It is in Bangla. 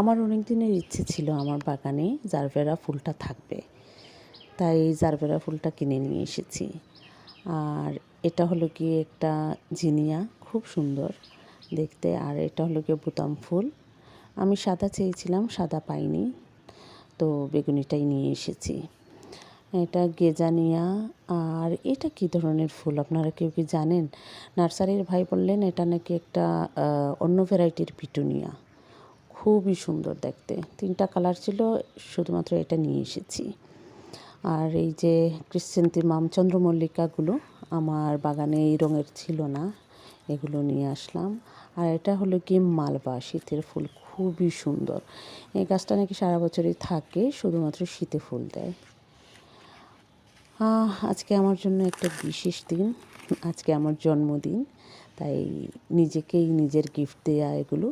আমার অনেক দিনের ইচ্ছে ছিল আমার বাগানে জারবেরা ফুলটা থাকবে, তাই জারবেরা ফুলটা কিনে নিয়ে এসেছি। আর এটা হলো গিয়ে একটা জিনিয়া, খুব সুন্দর দেখতে। আর এটা হলো গিয়ে বোতাম ফুল। আমি সাদা চেয়েছিলাম, সাদা পাইনি, তো বেগুনিটাই নিয়ে এসেছি। এটা গেজানিয়া। আর এটা কী ধরনের ফুল আপনারা কেউ কি জানেন? নার্সারির ভাই বললেন এটা নাকি একটা অন্য ভ্যারাইটির পিটুনিয়া, খুবই সুন্দর দেখতে। 3টা কালার ছিল, শুধুমাত্র এটা নিয়ে এসেছি। আর এই যে ক্রিসেন্থেমাম, চন্দ্রমল্লিকাগুলো আমার বাগানে এই রঙের ছিল না, এগুলো নিয়ে আসলাম। আর এটা হলো কি মালবা, শীতের ফুল, খুবই সুন্দর। এই গাছটা নাকি সারা বছরই থাকে, শুধুমাত্র শীতে ফুল দেয়। আজকে আমার জন্য একটা বিশেষ দিন, আজকে আমার জন্মদিন, তাই নিজেকেই নিজের গিফট দেয়া এগুলো।